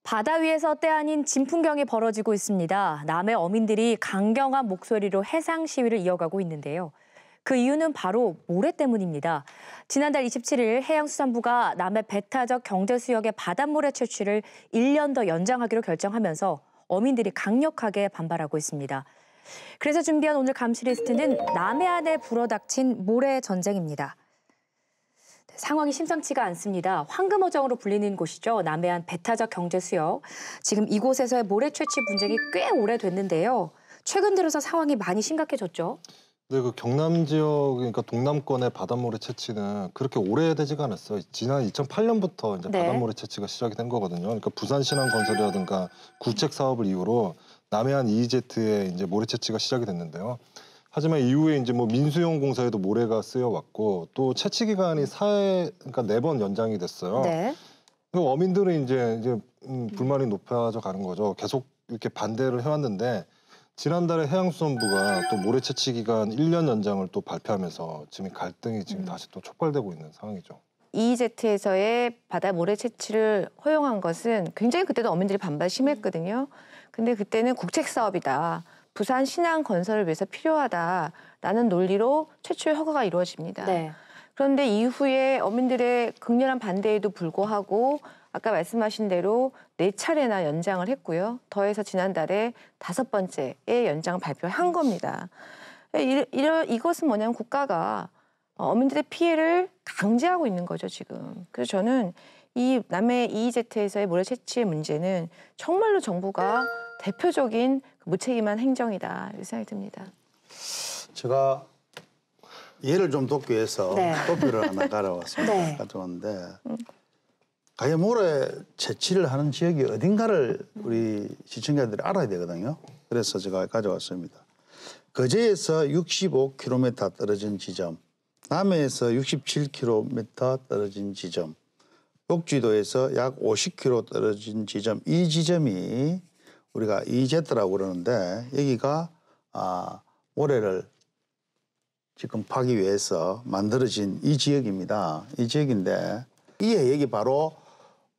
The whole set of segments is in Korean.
바다 위에서 때 아닌 진풍경이 벌어지고 있습니다. 남해 어민들이 강경한 목소리로 해상 시위를 이어가고 있는데요. 그 이유는 바로 모래 때문입니다. 지난달 27일 해양수산부가 남해 배타적 경제수역의 바닷모래 채취를 1년 더 연장하기로 결정하면서 어민들이 강력하게 반발하고 있습니다. 그래서 준비한 오늘 감시 리스트는 남해안에 불어닥친 모래 전쟁입니다. 상황이 심상치가 않습니다. 황금어정으로 불리는 곳이죠. 남해안 배타적 경제수역. 지금 이곳에서의 모래 채취 분쟁이 꽤 오래됐는데요. 최근 들어서 상황이 많이 심각해졌죠. 네, 그 경남 지역, 그러니까 동남권의 바닷모래 채취는 그렇게 오래되지가 않았어요. 지난 2008년부터 이제 바닷모래 채취가 시작이 된 거거든요. 그러니까 부산신항건설이라든가 구책 사업을 이유로 남해안 EEZ에 이제 모래 채취가 시작이 됐는데요. 하지만 이후에 이제 뭐 민수용 공사에도 모래가 쓰여 왔고 또 채취 기간이 그러니까 4번 연장이 됐어요. 네. 어민들은 이제 불만이 높아져 가는 거죠. 계속 이렇게 반대를 해왔는데 지난달에 해양수산부가 또 모래 채취 기간 1년 연장을 또 발표하면서 지금 갈등이 지금 다시 또 촉발되고 있는 상황이죠. EEZ에서의 바다 모래 채취를 허용한 것은 굉장히 그때도 어민들이 반발 심했거든요. 근데 그때는 국책 사업이다. 부산 신항 건설을 위해서 필요하다라는 논리로 최초의 허가가 이루어집니다. 네. 그런데 이후에 어민들의 극렬한 반대에도 불구하고 아까 말씀하신 대로 4차례나 연장을 했고요. 더해서 지난달에 5번째의 연장을 발표한 겁니다. 이것은 뭐냐면 국가가 어민들의 피해를 강제하고 있는 거죠, 지금. 그래서 저는 이 남해 EEZ에서의 모래 채취의 문제는 정말로 정부가 대표적인 무책임한 행정이다 이렇게 생각이 듭니다. 제가 예를 좀 돕기 위해서 도표를 하나 가져왔습니다. 가져왔는데 과연 모래 채취를 하는 지역이 어딘가를 우리 시청자들이 알아야 되거든요. 그래서 제가 가져왔습니다. 거제에서 65km 떨어진 지점, 남해에서 67km 떨어진 지점, 욕지도에서 약 50km 떨어진 지점, 이 지점이 우리가 EEZ라고 그러는데 여기가 모래를 지금 파기 위해서 만들어진 이 지역입니다. 이 지역인데 이 해역이 바로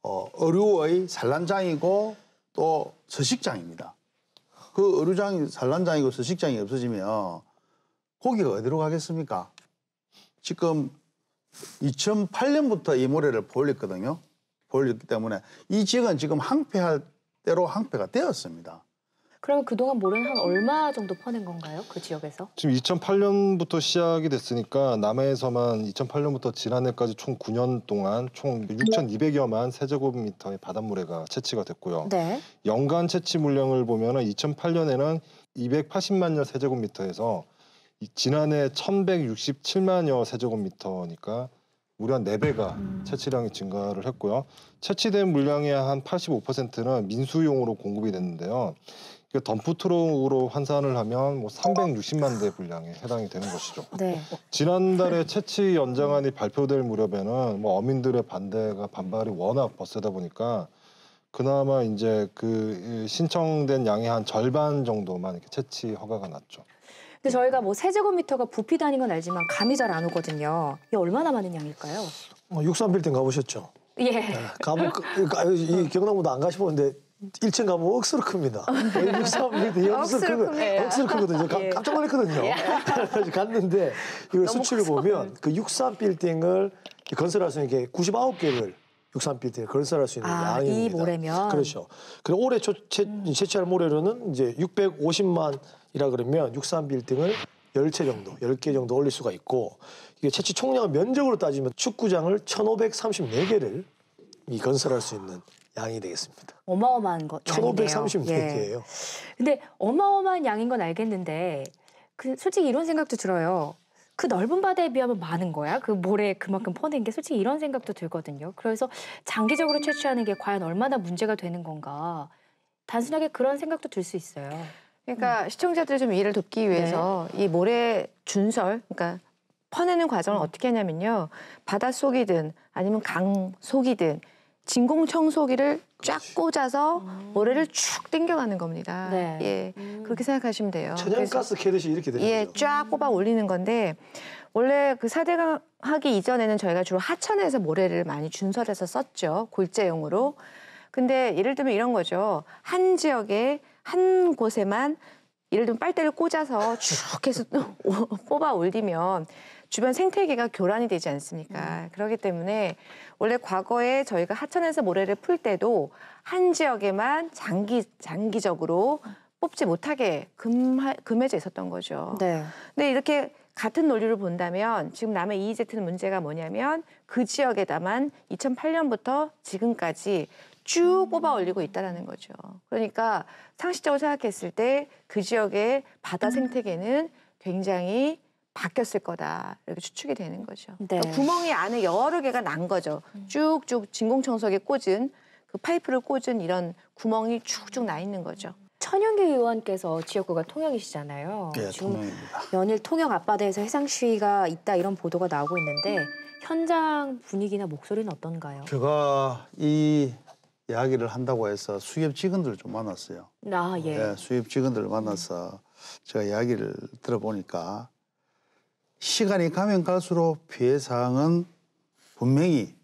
어류의 산란장이고 또 서식장입니다. 그 어류장이 산란장이고 서식장이 없어지면 고기가 어디로 가겠습니까? 지금 2008년부터 이 모래를 보일렸거든요. 보일렸기 때문에 이 지역은 지금 항폐할 대로 항폐가 되었습니다. 그러면 그동안 모래는 한 얼마 정도 퍼낸 건가요? 그 지역에서? 지금 2008년부터 시작이 됐으니까 남해에서만 2008년부터 지난해까지 총 9년 동안 총 6,200여만 세제곱미터의 바닷모래가 채취가 됐고요. 네. 연간 채취 물량을 보면은 2008년에는 280만여 세제곱미터에서 지난해 1,167만여 세제곱미터니까 무려 한 4배가 채취량이 증가를 했고요. 채취된 물량의 한 85%는 민수용으로 공급이 됐는데요. 덤프 트럭으로 환산을 하면 뭐 360만 대 분량에 해당이 되는 것이죠. 네. 지난달에 채취 연장안이 발표될 무렵에는 뭐 어민들의 반발이 워낙 거세다 보니까 그나마 이제 그 신청된 양의 한 절반 정도만 이렇게 채취 허가가 났죠. 근데 저희가 뭐 세제곱미터가 부피 단위인 건 알지만 감이 잘 안 오거든요. 이게 얼마나 많은 양일까요? 63빌딩 가보셨죠? 예. 네, 이 경남보다 안 가시보는데 1층 가보면 억수로 큽니다. 63빌딩이 억수로 크거든요. 깜짝 놀랐거든요. 그래서 갔는데 이걸 수치를 보면 그 63빌딩을 건설할 수 있는 게 99개를 63빌딩을 건설할 수 있는 양입니다. 이 모래면? 그렇죠. 그리고 올해 채취할 모래로는 이제 650만이라 그러면 63빌딩을 10채 정도, 10개 정도 올릴 수가 있고 이게 채취 총량을 면적으로 따지면 축구장을 1,534개를 건설할 수 있는 양이 되겠습니다. 어마어마한 것. 1,534개예요. 근데 어마어마한 양인 건 알겠는데 솔직히 이런 생각도 들어요. 그 넓은 바다에 비하면 많은 거야? 그 모래 그만큼 퍼낸 게 솔직히 이런 생각도 들거든요. 그래서 장기적으로 채취하는 게 과연 얼마나 문제가 되는 건가. 단순하게 그런 생각도 들 수 있어요. 그러니까 시청자들을 좀 이해를 돕기 위해서 이 모래 준설, 그러니까 퍼내는 과정을 어떻게 하냐면요. 바닷속이든 아니면 강 속이든 진공 청소기를 쫙 꽂아서 모래를 쭉 당겨가는 겁니다. 네. 예, 그렇게 생각하시면 돼요. 천연가스 캐듯이 이렇게 되는 예, 거죠. 쫙 뽑아 올리는 건데 원래 그 4대강 하기 이전에는 저희가 주로 하천에서 모래를 많이 준설해서 썼죠. 골재용으로. 근데 예를 들면 이런 거죠. 한 지역에 한 곳에만 예를 들면 빨대를 꽂아서 쭉 해서 뽑아 올리면 주변 생태계가 교란이 되지 않습니까? 그렇기 때문에 원래 과거에 저희가 하천에서 모래를 풀 때도 한 지역에만 장기적으로 뽑지 못하게 금해져 있었던 거죠. 네. 근데 이렇게 같은 논리를 본다면 지금 남의 EEZ는 문제가 뭐냐면 그 지역에다만 2008년부터 지금까지 쭉 뽑아 올리고 있다는 거죠. 그러니까 상식적으로 생각했을 때 그 지역의 바다 생태계는 굉장히 바뀌었을 거다 이렇게 추측이 되는 거죠. 네. 그러니까 구멍이 안에 여러 개가 난 거죠. 쭉쭉 진공청소기에 꽂은 그 파이프를 꽂은 이런 구멍이 쭉쭉 나 있는 거죠. 천영기 의원께서 지역구가 통영이시잖아요. 예, 지금 통영입니다. 연일 통영 앞바다에서 해상 시위가 있다 이런 보도가 나오고 있는데 현장 분위기나 목소리는 어떤가요? 제가 이 이야기를 한다고 해서 수협 직원들을 좀 만났어요. 아, 예. 예, 수협 직원들을 만나서 제가 이야기를 들어보니까 시간이 가면 갈수록 피해 사항은 분명히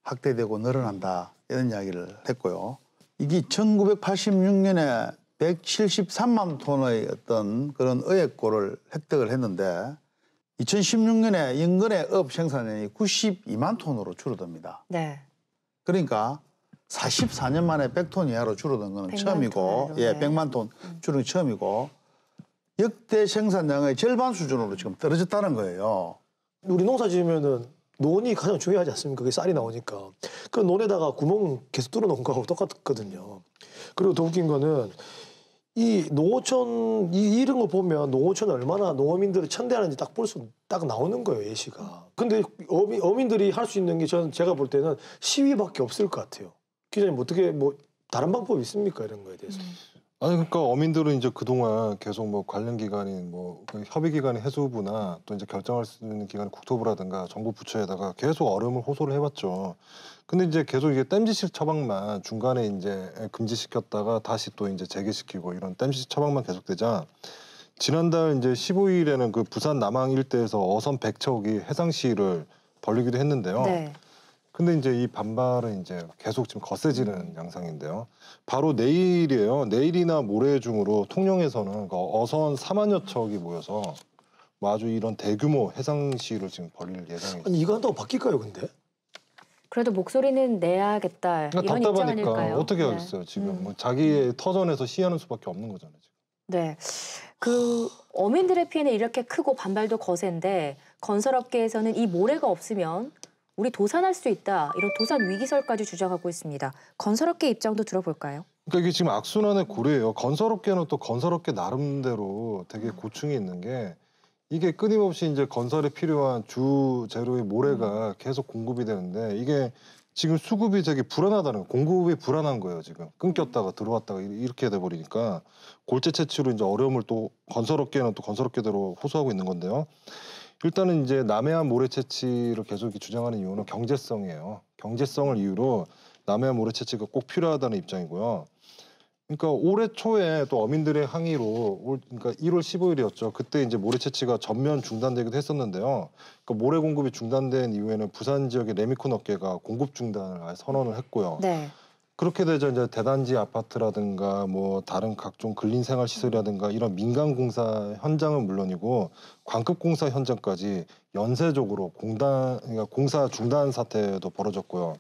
확대되고 늘어난다 이런 이야기를 했고요. 이게 1986년에 173만 톤의 어떤 그런 어획고를 획득을 했는데 2016년에 인근의 업 생산량이 92만 톤으로 줄어듭니다. 네. 그러니까 44년 만에 100톤 이하로 줄어든 거는 100만 처음이고, 톤으로, 예, 네. 100만 톤 줄은 처음이고, 역대 생산량의 절반 수준으로 지금 떨어졌다는 거예요. 우리 농사 지으면은 논이 가장 중요하지 않습니까? 그게 쌀이 나오니까. 그 논에다가 구멍 계속 뚫어놓은 거하고 똑같거든요. 그리고 더 웃긴 거는 이 농어촌 이런 거 보면 농어촌 얼마나 농어민들을 천대하는지 딱 볼 수 딱 나오는 거예요, 예시가. 근데 어민들이 할 수 있는 게 제가 볼 때는 시위밖에 없을 것 같아요. 기자님 어떻게 뭐 다른 방법이 있습니까, 이런 거에 대해서? 아니 그러니까 어민들은 이제 그동안 계속 뭐 관련 기관인 뭐그 협의 기관인 해수부나 또 이제 결정할 수 있는 기관인 국토부라든가 정부 부처에다가 계속 어려움을 호소를 해왔죠. 근데 이제 계속 이게 땜질식 처방만 중간에 이제 금지시켰다가 다시 또 이제 재개시키고 이런 땜질식 처방만 계속되자 지난달 이제 15일에는 그 부산 남항 일대에서 어선 100척이 해상 시위를 벌이기도 했는데요. 네. 근데 이제 이 반발은 이제 계속 지금 거세지는 양상인데요. 바로 내일이에요. 내일이나 모레 중으로 통영에서는 그 어선 4만여 척이 모여서 뭐 아주 이런 대규모 해상 시위를 지금 벌일 예정입니다. 아니 이거 한다고 바뀔까요, 근데? 그래도 목소리는 내야겠다 이런 입장 답답하니까 아닐까요? 어떻게 네. 하겠어요. 지금 뭐 자기의 터전에서 시위하는 수밖에 없는 거잖아요. 지금. 네. 그 어민들의 피해는 이렇게 크고 반발도 거센데 건설업계에서는 이 모래가 없으면 우리 도산할 수 있다. 이런 도산 위기설까지 주장하고 있습니다. 건설업계 입장도 들어볼까요? 그러니까 이게 지금 악순환의 고리예요. 건설업계는 또 건설업계 나름대로 되게 고충이 있는 게 이게 끊임없이 이제 건설에 필요한 주 재료의 모래가 계속 공급이 되는데 이게 지금 수급이 되게 불안하다는 거예요. 공급이 불안한 거예요. 지금 끊겼다가 들어왔다가 이렇게 돼 버리니까 골재 채취로 이제 어려움을 또 건설업계는 또 건설업계대로 호소하고 있는 건데요. 일단은 이제 남해안 모래 채취를 계속 주장하는 이유는 경제성이에요. 경제성을 이유로 남해안 모래 채취가 꼭 필요하다는 입장이고요. 그러니까 올해 초에 또 어민들의 항의로 그러니까 1월 15일이었죠. 그때 이제 모래 채취가 전면 중단되기도 했었는데요. 그러니까 모래 공급이 중단된 이후에는 부산 지역의 레미콘 업계가 공급 중단을 아예 선언을 했고요. 네. 그렇게 되자 이제 대단지 아파트라든가 뭐 다른 각종 근린생활시설이라든가 이런 민간공사 현장은 물론이고 광급공사 현장까지 연쇄적으로 그러니까 공사 중단 사태도 벌어졌고요.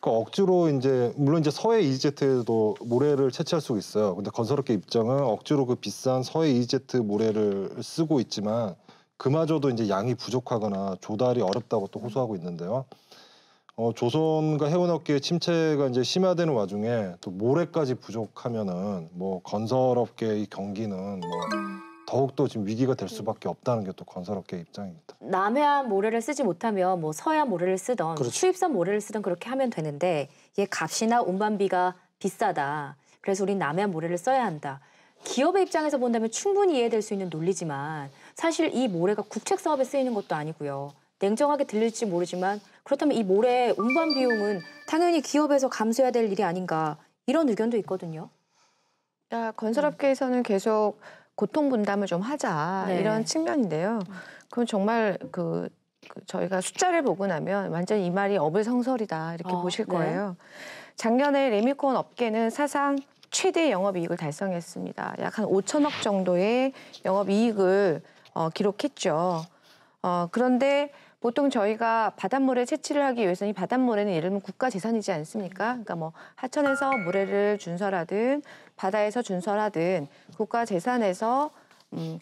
그 억지로 이제 물론 이제 서해 EEZ에도 모래를 채취할 수 있어요. 근데 건설업계 입장은 억지로 그 비싼 서해 EEZ 모래를 쓰고 있지만 그마저도 이제 양이 부족하거나 조달이 어렵다고 또 호소하고 있는데요. 조선과 해운업계의 침체가 이제 심화되는 와중에 또 모래까지 부족하면은 뭐 건설업계의 경기는 뭐 더욱더 지금 위기가 될 수밖에 없다는 게 또 건설업계 입장입니다. 남해안 모래를 쓰지 못하면 뭐 서해안 모래를 쓰던 그렇죠. 수입산 모래를 쓰던 그렇게 하면 되는데 이게 값이나 운반비가 비싸다. 그래서 우린 남해안 모래를 써야 한다. 기업의 입장에서 본다면 충분히 이해될 수 있는 논리지만 사실 이 모래가 국책 사업에 쓰이는 것도 아니고요. 냉정하게 들릴지 모르지만 그렇다면 이 모래 운반 비용은 당연히 기업에서 감수해야 될 일이 아닌가 이런 의견도 있거든요. 건설업계에서는 계속 고통 분담을 좀 하자 네. 이런 측면인데요. 그럼 정말 저희가 숫자를 보고 나면 완전 이 말이 어불성설이다 이렇게 보실 네. 거예요. 작년에 레미콘 업계는 사상 최대 영업이익을 달성했습니다. 약 한 5천억 정도의 영업이익을 기록했죠. 그런데 보통 저희가 바닷모래 채취를 하기 위해서는 이 바닷모래는 예를 들면 국가재산이지 않습니까? 그러니까 뭐 하천에서 모래를 준설하든 바다에서 준설하든 국가재산에서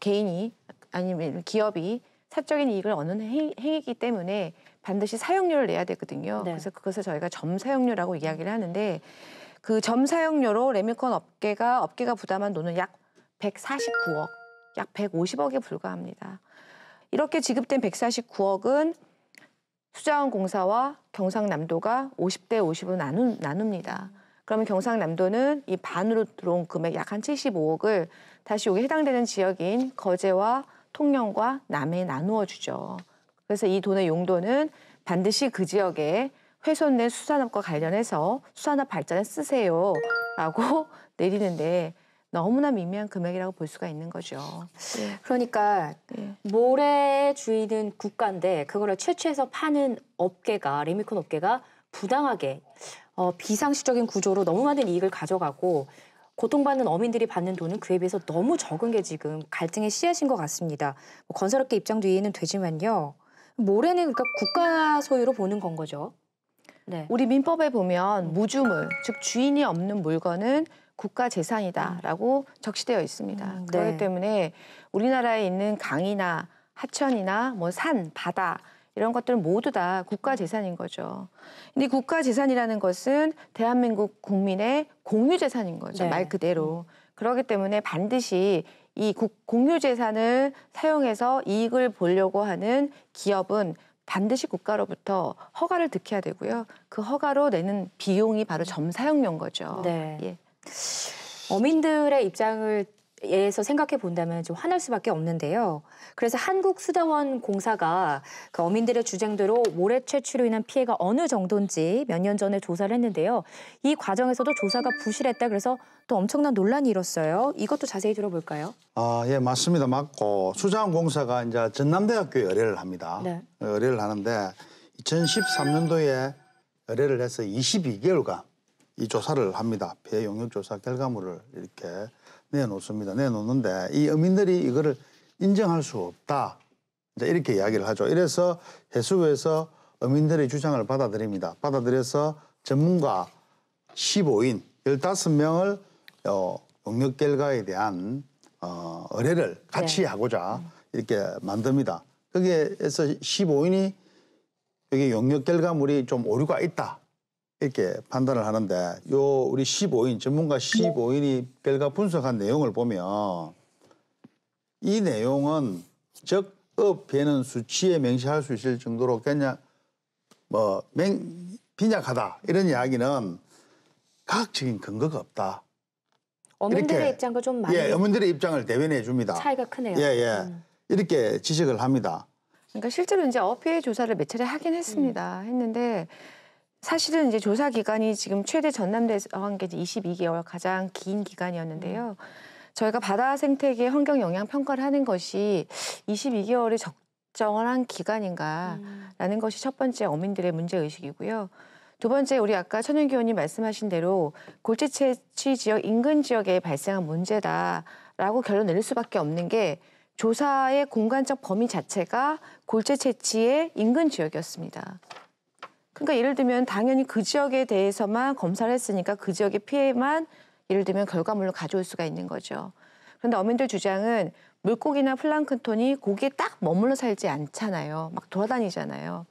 개인이 아니면 기업이 사적인 이익을 얻는 행위이기 때문에 반드시 사용료를 내야 되거든요. 네. 그래서 그것을 저희가 점사용료라고 이야기를 하는데 그 점사용료로 레미콘 업계가 부담한 돈은 약 149억, 약 150억에 불과합니다. 이렇게 지급된 149억은 수자원공사와 경상남도가 50대 50으로 나눕니다. 그러면 경상남도는 이 반으로 들어온 금액 약 한 75억을 다시 여기 해당되는 지역인 거제와 통영과 남해에 나누어 주죠. 그래서 이 돈의 용도는 반드시 그 지역에 훼손된 수산업과 관련해서 수산업 발전에 쓰세요라고 내리는데 너무나 미미한 금액이라고 볼 수가 있는 거죠. 그러니까 모래 주인은 국가인데 그거를 채취해서 파는 업계가 레미콘 업계가 부당하게 비상식적인 구조로 너무 많은 이익을 가져가고 고통받는 어민들이 받는 돈은 그에 비해서 너무 적은 게 지금 갈등의 씨앗인 것 같습니다. 건설업계 입장도 이해는 되지만요. 모래는 그러니까 국가 소유로 보는 건 거죠. 네. 우리 민법에 보면 무주물, 즉 주인이 없는 물건은 국가 재산이다라고 적시되어 있습니다. 네. 그렇기 때문에 우리나라에 있는 강이나 하천이나 뭐 산, 바다 이런 것들은 모두 다 국가 재산인 거죠. 근데 국가 재산이라는 것은 대한민국 국민의 공유 재산인 거죠. 네. 말 그대로. 그렇기 때문에 반드시 이 공유 재산을 사용해서 이익을 보려고 하는 기업은 반드시 국가로부터 허가를 득해야 되고요. 그 허가로 내는 비용이 바로 점사용료인 거죠. 네. 예. 어민들의 입장에서 생각해 본다면 좀 화날 수밖에 없는데요. 그래서 한국수자원공사가 그 어민들의 주장대로 모래 채취로 인한 피해가 어느 정도인지 몇 년 전에 조사를 했는데요. 이 과정에서도 조사가 부실했다 그래서 또 엄청난 논란이 일었어요. 이것도 자세히 들어볼까요? 예, 맞습니다. 맞고 수자원공사가 이제 전남대학교에 의뢰를 합니다. 네. 의뢰를 하는데 2013년도에 의뢰를 해서 22개월간 이 조사를 합니다. 피해 용역 조사 결과물을 이렇게 내놓습니다. 내놓는데 이 어민들이 이거를 인정할 수 없다. 이제 이렇게 이야기를 하죠. 이래서 해수부에서 어민들의 주장을 받아들입니다. 받아들여서 전문가 15인 15명을 용역 결과에 대한 의뢰를 같이 하고자 이렇게 만듭니다. 거기에서 15인이 여기 용역 결과물이 좀 오류가 있다. 이렇게 판단을 하는데 우리 15인 전문가 15인이 결과 분석한 내용을 보면 이 내용은 즉 업에는 수치에 명시할 수 있을 정도로 그냥 빈약하다 이런 이야기는 과학적인 근거가 없다. 어민들의 이렇게, 입장과 좀 많이 어민들의 입장을 대변해 줍니다. 차이가 크네요. 이렇게 지적을 합니다. 그러니까 실제로 이제 어피해 조사를 몇 차례 하긴 했습니다. 했는데 사실은 이제 조사 기간이 지금 최대 전남대에서 한 게 22개월 가장 긴 기간이었는데요. 저희가 바다 생태계 환경 영향 평가를 하는 것이 22개월이 적정한 기간인가라는 것이 첫 번째 어민들의 문제 의식이고요. 두 번째 우리 아까 천윤기 의원님 말씀하신 대로 골재 채취 지역 인근 지역에 발생한 문제다라고 결론 내릴 수밖에 없는 게 조사의 공간적 범위 자체가 골재 채취의 인근 지역이었습니다. 그러니까 예를 들면 당연히 그 지역에 대해서만 검사를 했으니까 그 지역의 피해만 예를 들면 결과물로 가져올 수가 있는 거죠. 그런데 어민들 주장은 물고기나 플랑크톤이 고기에 딱 머물러 살지 않잖아요. 막 돌아다니잖아요.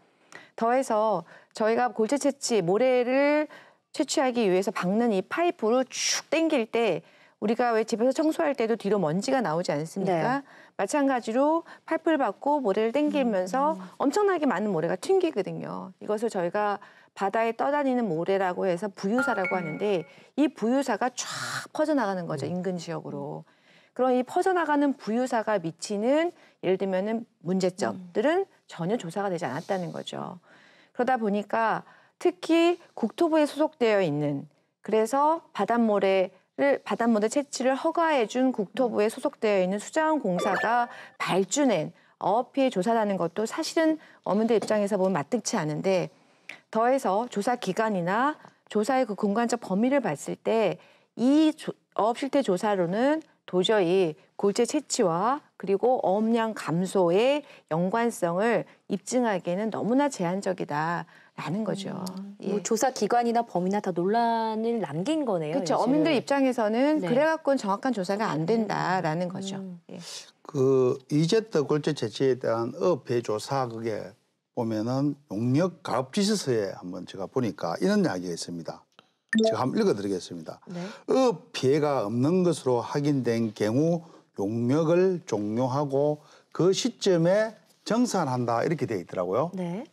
더해서 저희가 골재 채취, 모래를 채취하기 위해서 박는 이 파이프로 쭉 당길 때 우리가 왜 집에서 청소할 때도 뒤로 먼지가 나오지 않습니까? 네. 마찬가지로 파이프를 받고 모래를 당기면서 엄청나게 많은 모래가 튕기거든요. 이것을 저희가 바다에 떠다니는 모래라고 해서 부유사라고 하는데 이 부유사가 쫙 퍼져나가는 거죠. 인근 지역으로. 그럼 이 퍼져나가는 부유사가 미치는 예를 들면은 문제점들은 전혀 조사가 되지 않았다는 거죠. 그러다 보니까 특히 국토부에 소속되어 있는 그래서 바닷모래 채취를 허가해준 국토부에 소속되어 있는 수자원공사가 발주낸 어업피해 조사라는 것도 사실은 어민들 입장에서 보면 마땅치 않은데 더해서 조사 기간이나 조사의 그 공간적 범위를 봤을 때 이 어업 실태 조사로는 도저히 골재 채취와 그리고 어업량 감소의 연관성을 입증하기에는 너무나 제한적이다라는 거죠. 뭐 조사 기관이나 범위나 다 논란을 남긴 거네요. 그렇죠. 이제. 어민들 입장에서는 네. 그래갖고는 정확한 조사가 안 된다라는 거죠. 예. 그 이제트 골재 채취에 대한 어업회 조사 그게 보면은 용역 가업 지시서에 한번 제가 보니까 이런 이야기가 있습니다. 제가 한번 읽어드리겠습니다. 네. 어업 피해가 없는 것으로 확인된 경우 용역을 종료하고 그 시점에 정산한다 이렇게 돼 있더라고요. 네.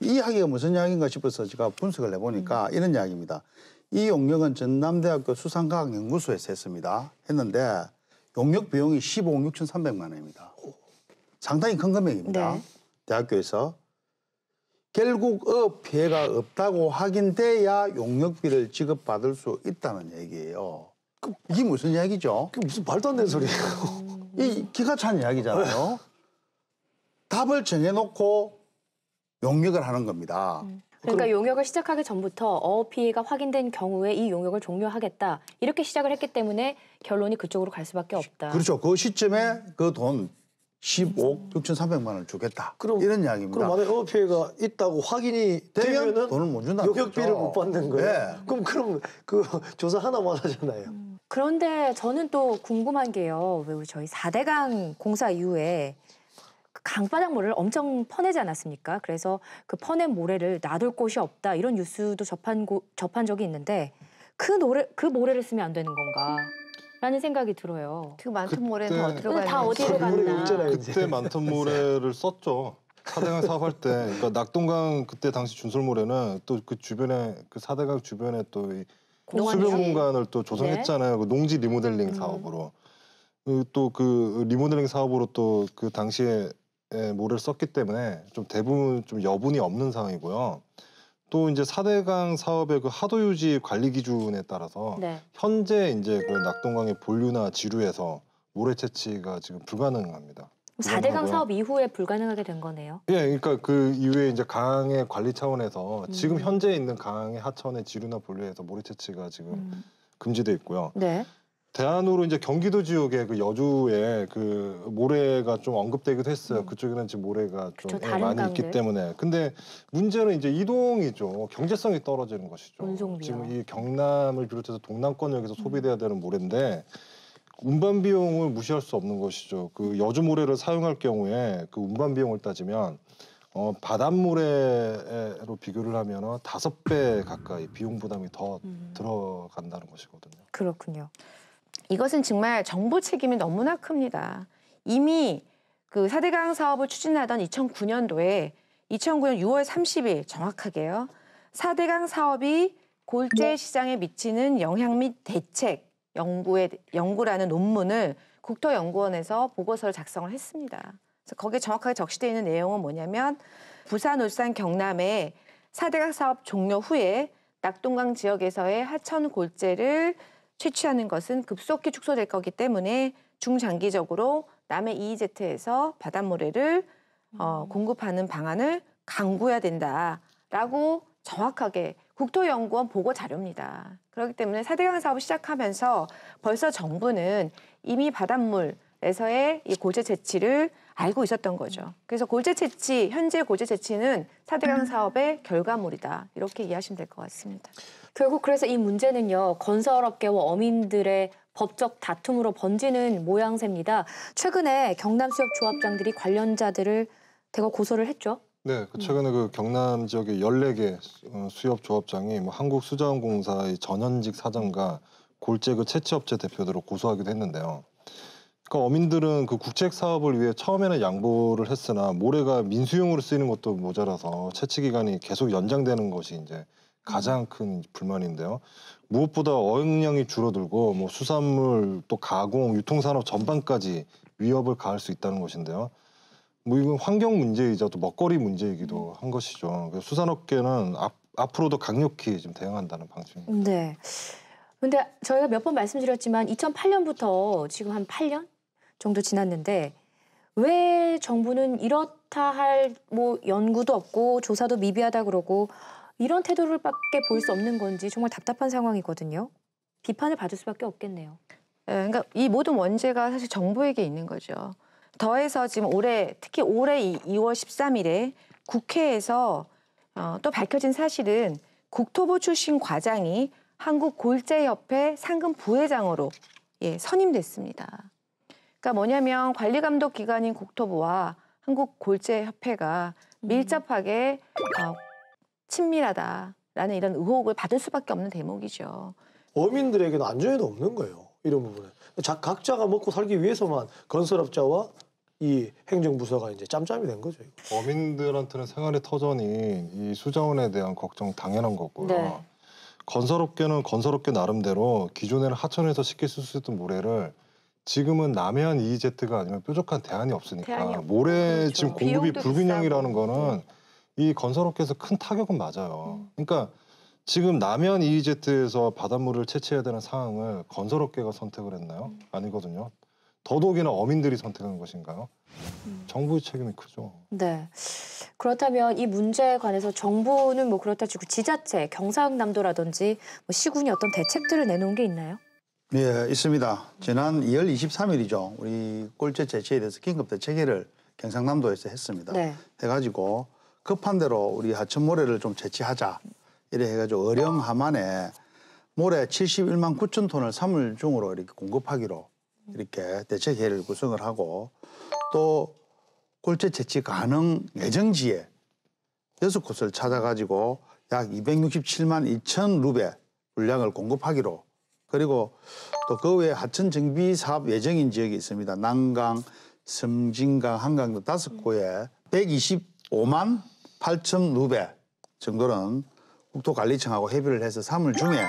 이 이야기가 무슨 이야기인가 싶어서 제가 분석을 해보니까 이런 이야기입니다. 이 용역은 전남대학교 수산과학연구소에서 했는데 용역 비용이 15억 6,300만 원입니다. 상당히 큰 금액입니다. 네. 대학교에서. 결국 어업 피해가 없다고 확인돼야 용역비를 지급받을 수 있다는 얘기예요. 이게 무슨 이야기죠? 그게 무슨 말도 안 되는 소리예요. 이 기가 찬 이야기잖아요. 답을 정해놓고 용역을 하는 겁니다. 그러니까 용역을 시작하기 전부터 어업 피해가 확인된 경우에 이 용역을 종료하겠다 이렇게 시작을 했기 때문에 결론이 그쪽으로 갈 수밖에 없다. 그렇죠. 그 시점에 그 돈 15억 6,300만 원을 주겠다. 그럼- 이런 이야기입니다. 그럼 만약에 어업 피해가 있다고 확인이 되면 되면은 돈을 못 준다는 용역비를 거죠. 못 받는 거예요. 네. 그럼 그 조사 하나만 하잖아요. 그런데 저는 또 궁금한 게요. 왜 저희 4대강 공사 이후에 그 강바닥 모래를 엄청 퍼내지 않았습니까? 그래서 그 퍼낸 모래를 놔둘 곳이 없다 이런 뉴스도 접한 적이 있는데 그 모래를 쓰면 안 되는 건가? 라는 생각이 들어요. 그 많던 그때- 모래는 더 어디로 근데 다 가는지. 어디로 모래가 갔나? 없잖아요. 그때 많던 모래를 썼죠. 4대강 사업할 때, 그러니까 낙동강 그때 당시 준솔모래는 또 그 주변에 그 4대강 주변에 또 이 공원이요? 수변 공간을 또 조성했잖아요. 그 농지 리모델링 사업으로. 또 그 리모델링 사업으로 또 그 당시에 모래를 썼기 때문에 좀 대부분 좀 여분이 없는 상황이고요. 또 이제 4대강 사업의 그 하도 유지 관리 기준에 따라서 네. 현재 이제 그 낙동강의 본류나 지류에서 모래 채취가 지금 불가능합니다. 4대강 불가능하고요. 사업 이후에 불가능하게 된 거네요. 예, 그러니까 그 이후에 이제 강의 관리 차원에서 지금 현재 있는 강의 하천의 지류나 본류에서 모래 채취가 지금 금지돼 있고요. 네. 대안으로 이제 경기도 지역의 그 여주에 그 모래가 좀 언급되기도 했어요. 그쪽에는 지금 모래가 좀 그쵸, 다른 많이 강들. 있기 때문에. 근데 문제는 이제 이동이죠. 경제성이 떨어지는 것이죠. 운송비요. 지금 이 경남을 비롯해서 동남권역에서 소비돼야 되는 모래인데 운반 비용을 무시할 수 없는 것이죠. 그 여주 모래를 사용할 경우에 그 운반 비용을 따지면 바닷모래로 비교를 하면 5배 가까이 비용 부담이 더 들어간다는 것이거든요. 그렇군요. 이것은 정말 정부 책임이 너무나 큽니다. 이미 그 4대강 사업을 추진하던 2009년도에 2009년 6월 30일 정확하게요. 4대강 사업이 골재 시장에 미치는 영향 및 대책 연구라는 논문을 국토연구원에서 보고서를 작성을 했습니다. 그래서 거기에 정확하게 적시되어 있는 내용은 뭐냐면 부산, 울산, 경남의 4대강 사업 종료 후에 낙동강 지역에서의 하천 골재를 채취하는 것은 급속히 축소될 거기 때문에 중장기적으로 남해 EEZ에서 바닷모래를 공급하는 방안을 강구해야 된다라고 정확하게 국토연구원 보고 자료입니다. 그렇기 때문에 4대강 사업을 시작하면서 벌써 정부는 이미 바닷물에서의 이 골재 채취를 알고 있었던 거죠. 그래서 현재 골재 채취는 4대강 사업의 결과물이다. 이렇게 이해하시면 될 것 같습니다. 결국 그래서 이 문제는요. 건설업계와 어민들의 법적 다툼으로 번지는 모양새입니다. 최근에 경남 수협 조합장들이 관련자들을 대거 고소를 했죠. 네, 최근에 그 경남 지역의 14개 수협 조합장이 뭐 한국수자원공사의 전현직 사장과 골재 그 채취업체 대표들을 고소하기도 했는데요. 그러니까 어민들은 그 국책 사업을 위해 처음에는 양보를 했으나 모래가 민수용으로 쓰이는 것도 모자라서 채취 기간이 계속 연장되는 것이 이제 가장 큰 불만인데요. 무엇보다 어획량이 줄어들고 뭐 수산물 또 가공, 유통산업 전반까지 위협을 가할 수 있다는 것인데요. 뭐 이건 환경 문제이자 또 먹거리 문제이기도 한 것이죠. 그래서 수산업계는 앞으로도 강력히 좀 대응한다는 방침입니다. 네. 근데 저희가 몇 번 말씀드렸지만 2008년부터 지금 한 8년 정도 지났는데 왜 정부는 이렇다 할 뭐 연구도 없고 조사도 미비하다 그러고 이런 태도를 밖에 볼 수 없는 건지 정말 답답한 상황이거든요. 비판을 받을 수밖에 없겠네요. 그러니까 이 모든 원죄가 사실 정부에게 있는 거죠. 더해서 지금 특히 올해 2월 13일에 국회에서 또 밝혀진 사실은 국토부 출신 과장이 한국골재협회 상금 부회장으로 선임됐습니다. 그러니까 뭐냐면 관리감독 기관인 국토부와 한국골재협회가 밀접하게 친밀하다라는 이런 의혹을 받을 수밖에 없는 대목이죠. 어민들에게는 안전에도 없는 거예요. 이런 부분에. 각자가 먹고 살기 위해서만 건설업자와 이 행정부서가 이제 짬짬이 된 거죠. 이거. 어민들한테는 생활의 터전인 이 수자원에 대한 걱정 당연한 거고요. 네. 건설업계는 건설업계 나름대로 기존에는 하천에서 쉽게 쓸 수 있던 모래를 지금은 남해안 EEZ가 아니면 뾰족한 대안이 없으니까 대안이 없고, 모래 그렇죠. 지금 공급이 비용도 불균형이라는 비싸고. 거는 이 건설업계에서 큰 타격은 맞아요. 그러니까 지금 남해안 EEZ에서 바닷물을 채취해야 되는 상황을 건설업계가 선택을 했나요? 아니거든요. 더더욱이나 어민들이 선택한 것인가요? 정부의 책임이 크죠. 네. 그렇다면 이 문제에 관해서 정부는 뭐 그렇다 치고 지자체, 경상남도라든지 뭐 시군이 어떤 대책들을 내놓은 게 있나요? 예, 있습니다. 지난 2월 23일이죠. 우리 꼴재 채취에 대해서 긴급 대책회의를 경상남도에서 했습니다. 네. 해가지고 급한 대로 우리 하천 모래를 좀 채취하자. 이래 해가지고 어령 하만에 모래 71만 9천 톤을 3월 중으로 이렇게 공급하기로 이렇게 대책회의를 구성을 하고 또 꼴재 채취 가능 예정지에 6곳을 찾아가지고 약 267만 2천 루베 분량을 공급하기로 그리고 또 그 외에 하천 정비 사업 예정인 지역이 있습니다. 난강, 섬진강, 한강도 5곳에 125만 8천 루베 정도는 국토관리청하고 협의를 해서 3월 중에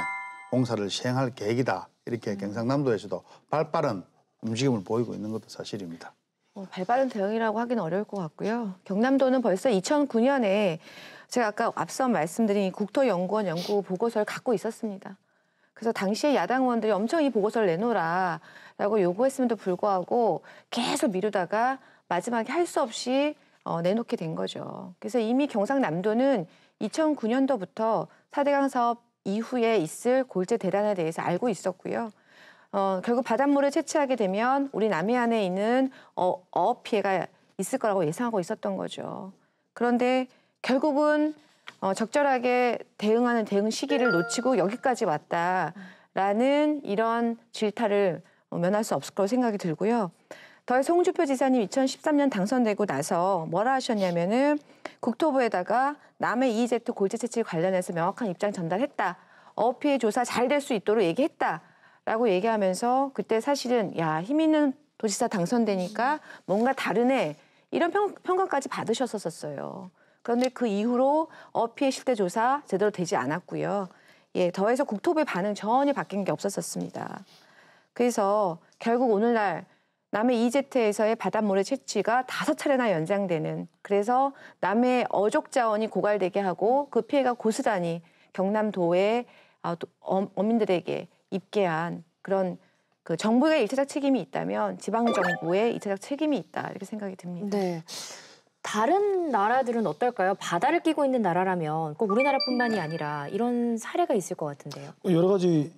공사를 시행할 계획이다. 이렇게 경상남도에서도 발빠른 움직임을 보이고 있는 것도 사실입니다. 발빠른 대응이라고 하기는 어려울 것 같고요. 경남도는 벌써 2009년에 제가 아까 앞서 말씀드린 국토연구원 연구 보고서를 갖고 있었습니다. 그래서 당시에 야당 의원들이 엄청 이 보고서를 내놓으라라고 요구했음에도 불구하고 계속 미루다가 마지막에 할 수 없이 내놓게 된 거죠. 그래서 이미 경상남도는 2009년도부터 4대강 사업 이후에 있을 골재 대란에 대해서 알고 있었고요. 결국 바닷물을 채취하게 되면 우리 남해안에 있는 어업 피해가 있을 거라고 예상하고 있었던 거죠. 그런데 결국은 적절하게 대응하는 대응 시기를 놓치고 여기까지 왔다라는 이런 질타를 면할 수 없을 거라고 생각이 들고요. 더해서 홍준표 지사님 2013년 당선되고 나서 뭐라 하셨냐면은 국토부에다가 남해 EEZ 골재 채취 관련해서 명확한 입장 전달했다. 어업 피해 조사 잘 될 수 있도록 얘기했다. 라고 얘기하면서 그때 사실은 힘 있는 도지사 당선되니까 뭔가 다르네. 이런 평가까지 받으셨었어요. 그런데 그 이후로 어업 피해 실태 조사 제대로 되지 않았고요. 더해서 국토부의 반응 전혀 바뀐 게 없었습니다. 그래서 결국 오늘날 남해 EEZ에서의 바닷물의 채취가 5차례나 연장되는 그래서 남해 어족 자원이 고갈되게 하고 그 피해가 고스란히 경남도의 어민들에게 입게 한 그런 그 정부의 일차적 책임이 있다면 지방 정부의 일차적 책임이 있다 이렇게 생각이 듭니다. 네. 다른 나라들은 어떨까요? 바다를 끼고 있는 나라라면 꼭 우리나라뿐만이 아니라 이런 사례가 있을 것 같은데요. 여러 가지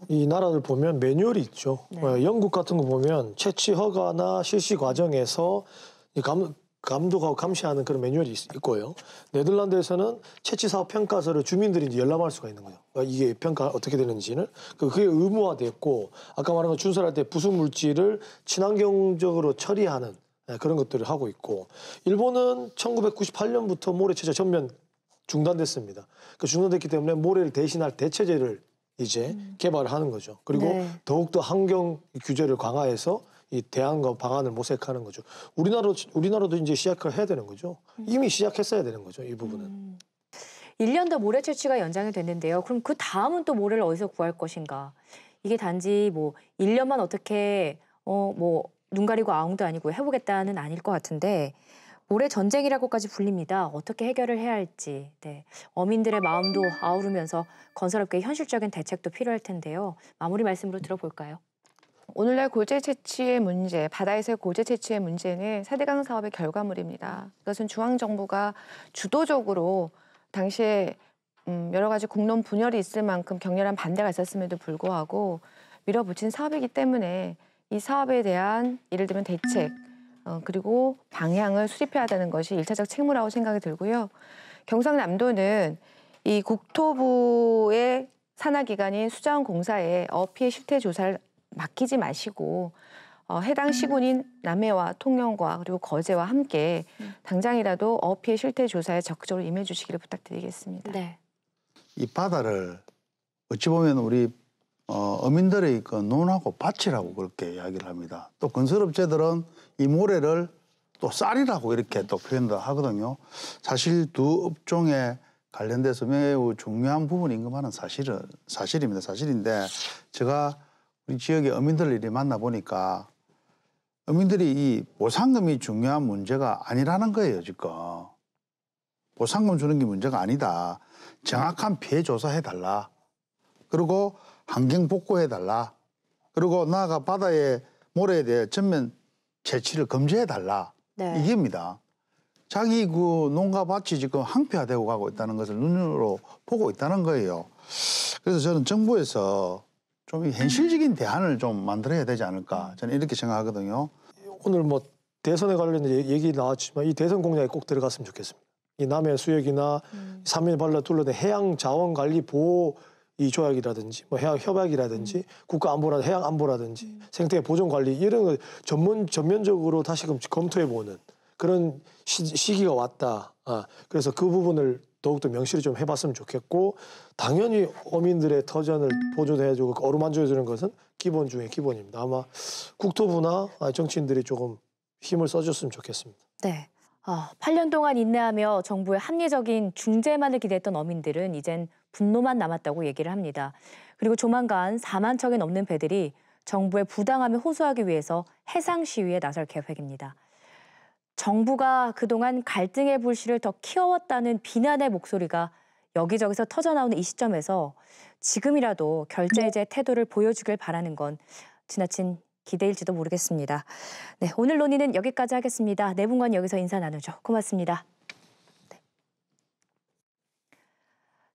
이 나라를 보면 매뉴얼이 있죠. 네. 영국 같은 거 보면 채취 허가나 실시 과정에서 감독하고 감시하는 그런 매뉴얼이 있고요. 네덜란드에서는 채취 사업 평가서를 주민들이 이제 열람할 수가 있는 거예요. 이게 평가 어떻게 되는지는 그게 의무화됐고 아까 말한 거 준설할 때 부수 물질을 친환경적으로 처리하는 그런 것들을 하고 있고 일본은 1998년부터 모래 채취가 전면 중단됐습니다. 그 중단됐기 때문에 모래를 대신할 대체제를 이제 개발을 하는 거죠. 그리고 네. 더욱더 환경 규제를 강화해서 이 대안과 방안을 모색하는 거죠. 우리나라도 이제 시작을 해야 되는 거죠. 이미 시작했어야 되는 거죠. 이 부분은. 1년 더 모래 채취가 연장이 됐는데요. 그럼 그 다음은 또 모래를 어디서 구할 것인가? 이게 단지 뭐 1년만 어떻게 눈 가리고 아웅도 아니고 해보겠다는 아닐 것 같은데 모래 전쟁이라고까지 불립니다. 어떻게 해결을 해야 할지. 네. 어민들의 마음도 아우르면서 건설업계의 현실적인 대책도 필요할 텐데요. 마무리 말씀으로 들어볼까요? 오늘날 골재 채취의 문제, 바다에서의 골재 채취의 문제는 4대강 사업의 결과물입니다. 이것은 중앙정부가 주도적으로 당시에 여러 가지 국론 분열이 있을 만큼 격렬한 반대가 있었음에도 불구하고 밀어붙인 사업이기 때문에 이 사업에 대한 예를 들면 대책 그리고 방향을 수립해야 한다는 것이 일차적 책무라고 생각이 들고요. 경상남도는 이 국토부의 산하기관인 수자원공사에 어피해 실태 조사를 맡기지 마시고 해당 시군인 남해와 통영과 그리고 거제와 함께 당장이라도 어피해 실태 조사에 적극적으로 임해 주시기를 부탁드리겠습니다. 네. 이 바다를 어찌 보면 우리 어민들의 그 논하고 밭이라고 그렇게 이야기를 합니다. 또 건설업체들은 이 모래를 또 쌀이라고 이렇게 또 표현도 하거든요. 사실 두 업종에 관련돼서 매우 중요한 부분인 것만은 사실입니다. 사실인데 제가 우리 지역의 어민들을 이렇게 만나보니까 어민들이 이 보상금이 중요한 문제가 아니라는 거예요, 지금. 보상금 주는 게 문제가 아니다. 정확한 피해 조사해달라. 그리고 환경 복구해달라. 그리고 나아가 바다의 모래에 대해 전면 채취를 금지해달라. 네. 이게입니다. 자기 그 농가 밭이 지금 항폐화되고 가고 있다는 것을 눈으로 보고 있다는 거예요. 그래서 저는 정부에서 좀 현실적인 대안을 좀 만들어야 되지 않을까. 저는 이렇게 생각하거든요. 오늘 뭐 대선에 관련된 얘기 나왔지만 이 대선 공약에 꼭 들어갔으면 좋겠습니다. 이 남해 수역이나 삼면 발로 둘러댄 해양 자원 관리 보호 이 조약이라든지 뭐 해양 협약이라든지 국가 안보라 해양 안보라든지 생태 보존 관리 이런 걸 전면적으로 다시금 검토해 보는 그런 시기가 왔다. 그래서 그 부분을 더욱더 명시를 좀 해봤으면 좋겠고 당연히 어민들의 터전을 보존해주고 어루만져주는 것은 기본 중에 기본입니다. 아마 국토부나 정치인들이 조금 힘을 써줬으면 좋겠습니다. 네. 8년 동안 인내하며 정부의 합리적인 중재만을 기대했던 어민들은 이젠 분노만 남았다고 얘기를 합니다. 그리고 조만간 4만 척이 넘는 배들이 정부의 부당함을 호소하기 위해서 해상 시위에 나설 계획입니다. 정부가 그동안 갈등의 불씨를 더 키워왔다는 비난의 목소리가 여기저기서 터져나오는 이 시점에서 지금이라도 결재해제 태도를 보여주길 바라는 건 지나친 기대일지도 모르겠습니다. 네, 오늘 논의는 여기까지 하겠습니다. 네 분간 여기서 인사 나누죠. 고맙습니다. 네.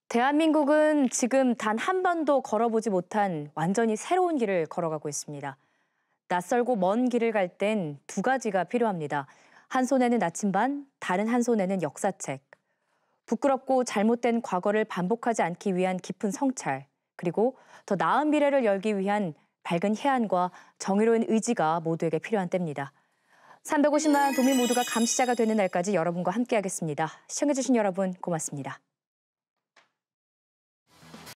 대한민국은 지금 단 한 번도 걸어보지 못한 완전히 새로운 길을 걸어가고 있습니다. 낯설고 먼 길을 갈 땐 두 가지가 필요합니다. 한 손에는 나침반, 다른 한 손에는 역사책. 부끄럽고 잘못된 과거를 반복하지 않기 위한 깊은 성찰, 그리고 더 나은 미래를 열기 위한 밝은 해안과 정의로운 의지가 모두에게 필요한 때입니다. 350만 도민 모두가 감시자가 되는 날까지 여러분과 함께하겠습니다. 시청해주신 여러분 고맙습니다.